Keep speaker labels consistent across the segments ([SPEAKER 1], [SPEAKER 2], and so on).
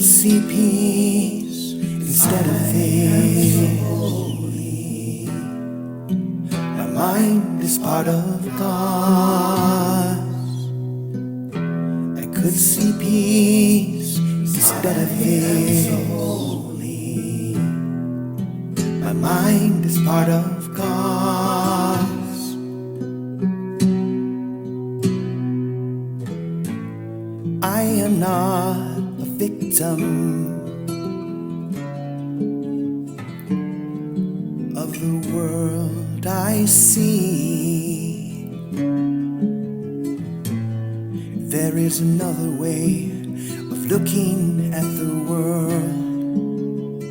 [SPEAKER 1] could see peace instead of this. My mind is part of God's. I could see peace instead of this. My mind is part of God's. I am not a victim of the world I see. There is another way of looking at the world.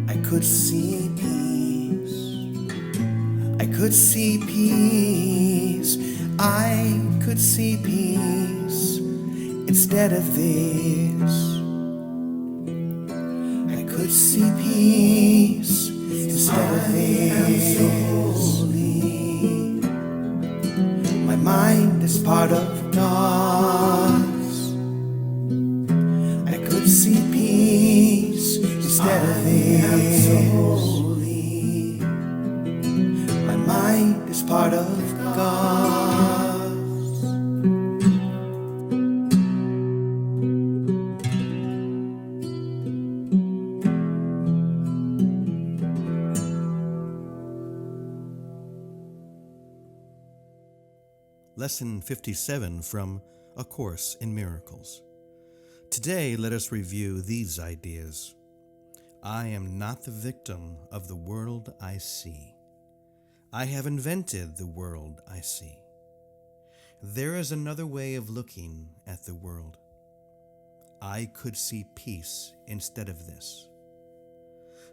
[SPEAKER 1] I could see peace. I could see peace. I could see peace instead of this. I could see peace instead of this. My mind is part of God's. I could see peace instead of this. My mind is part of God's.
[SPEAKER 2] Lesson 57 from A Course in Miracles. Today, let us review these ideas. I am not the victim of the world I see. I have invented the world I see. There is another way of looking at the world. I could see peace instead of this.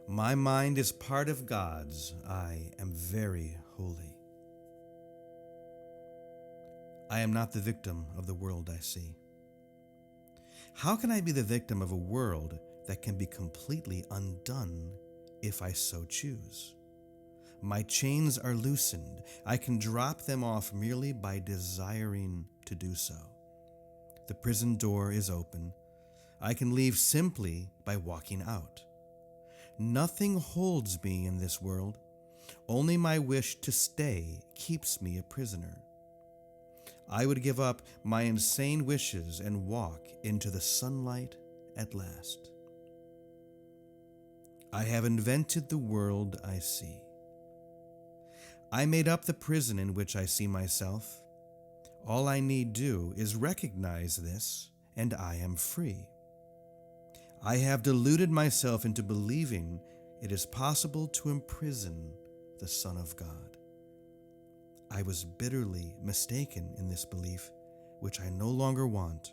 [SPEAKER 2] My mind is part of God's. I am very holy. I am not the victim of the world I see. How can I be the victim of a world that can be completely undone if I so choose? My chains are loosened. I can drop them off merely by desiring to do so. The prison door is open. I can leave simply by walking out. Nothing holds me in this world. Only my wish to stay keeps me a prisoner. I would give up my insane wishes and walk into the sunlight at last. I have invented the world I see. I made up the prison in which I see myself. All I need do is recognize this, and I am free. I have deluded myself into believing it is possible to imprison the Son of God. I was bitterly mistaken in this belief, which I no longer want.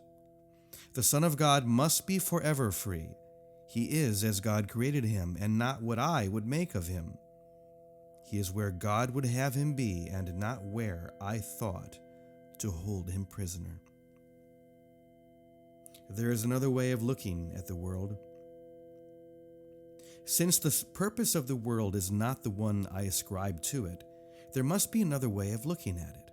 [SPEAKER 2] The Son of God must be forever free. He is as God created him, and not what I would make of him. He is where God would have him be, and not where I thought to hold him prisoner. There is another way of looking at the world. Since the purpose of the world is not the one I ascribe to it, there must be another way of looking at it.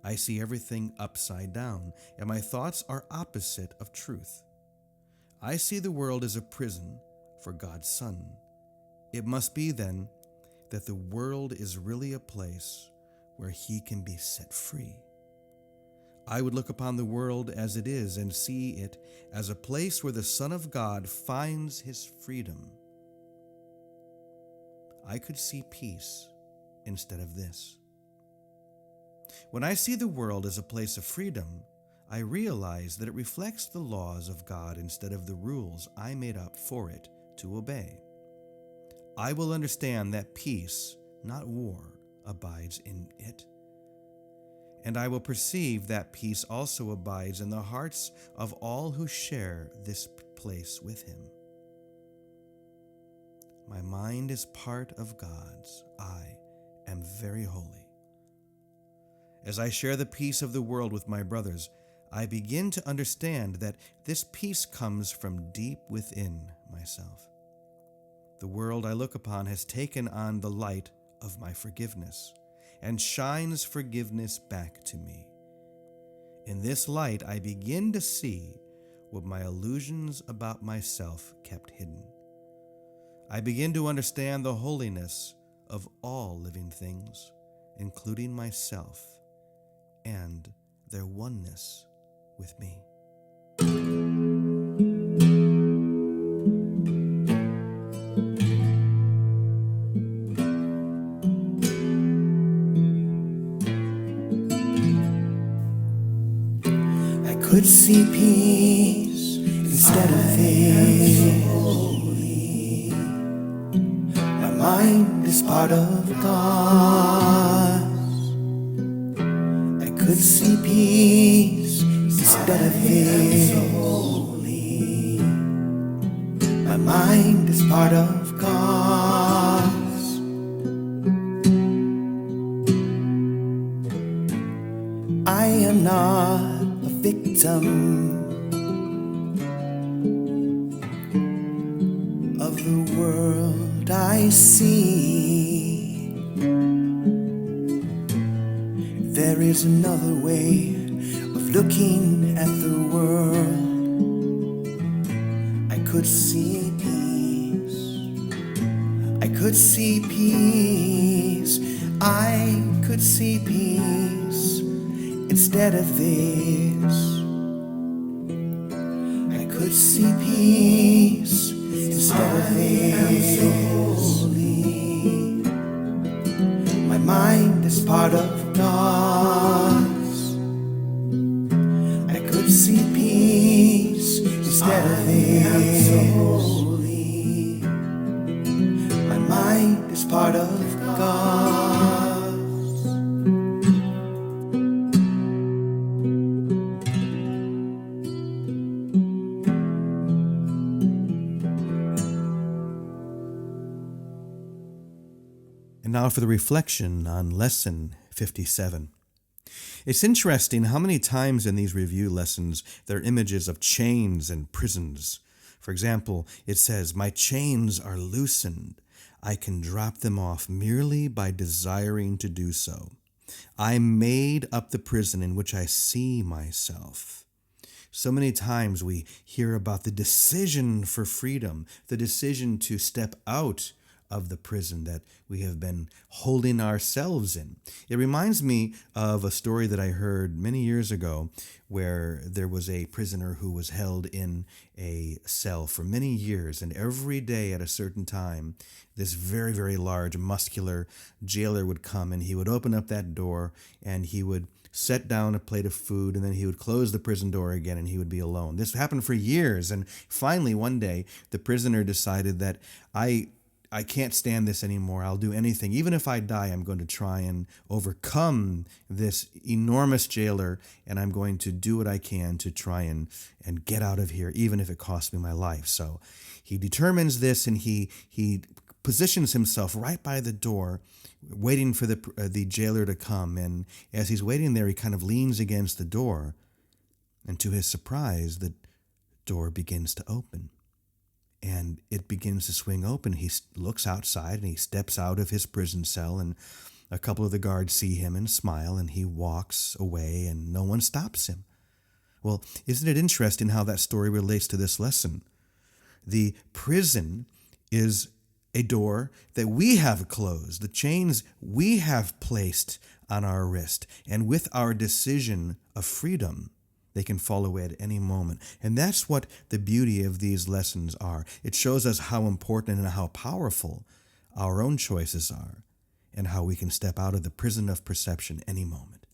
[SPEAKER 2] I see everything upside down, and my thoughts are opposite of truth. I see the world as a prison for God's Son. It must be, then, that the world is really a place where he can be set free. I would look upon the world as it is and see it as a place where the Son of God finds his freedom. I could see peace instead of this. When I see the world as a place of freedom, I realize that it reflects the laws of God instead of the rules I made up for it to obey. I will understand that peace, not war, abides in it. And I will perceive that peace also abides in the hearts of all who share this place with him. My mind is part of God's. I am very holy. As I share the peace of the world with my brothers, I begin to understand that this peace comes from deep within myself. The world I look upon has taken on the light of my forgiveness and shines forgiveness back to me. In this light, I begin to see what my illusions about myself kept hidden. I begin to understand the holiness of all living things, including myself, and their oneness with me.
[SPEAKER 1] I could see peace instead of this. My mind is part of God. I could see peace instead of this. My mind is part of God's. I am not a victim of the world I see. There is another way of looking at the world. I could see peace. I could see peace. I could see peace instead of this. I could see peace instead of this. My mind is part of God's. I could see peace instead of this. My mind is part of God's.
[SPEAKER 2] And now for the reflection on Lesson 57. It's interesting how many times in these review lessons there are images of chains and prisons. For example, it says, "My chains are loosened. I can drop them off merely by desiring to do so. I made up the prison in which I see myself." So many times we hear about the decision for freedom, the decision to step out of the prison that we have been holding ourselves in. It reminds me of a story that I heard many years ago where there was a prisoner who was held in a cell for many years, and every day at a certain time, this very, very large, muscular jailer would come and he would open up that door and he would set down a plate of food, and then he would close the prison door again and he would be alone. This happened for years, and finally one day the prisoner decided that I can't stand this anymore. I'll do anything. Even if I die, I'm going to try and overcome this enormous jailer, and I'm going to do what I can to try and get out of here, even if it costs me my life. So he determines this, and he positions himself right by the door, waiting for the jailer to come. And as he's waiting there, he kind of leans against the door, and to his surprise, the door begins to open. And it begins to swing open. He looks outside and he steps out of his prison cell, and a couple of the guards see him and smile, and he walks away and no one stops him. Well, isn't it interesting how that story relates to this lesson? The prison is a door that we have closed, the chains we have placed on our wrist, and with our decision of freedom, they can fall away at any moment. And that's what the beauty of these lessons are. It shows us how important and how powerful our own choices are, and how we can step out of the prison of perception any moment.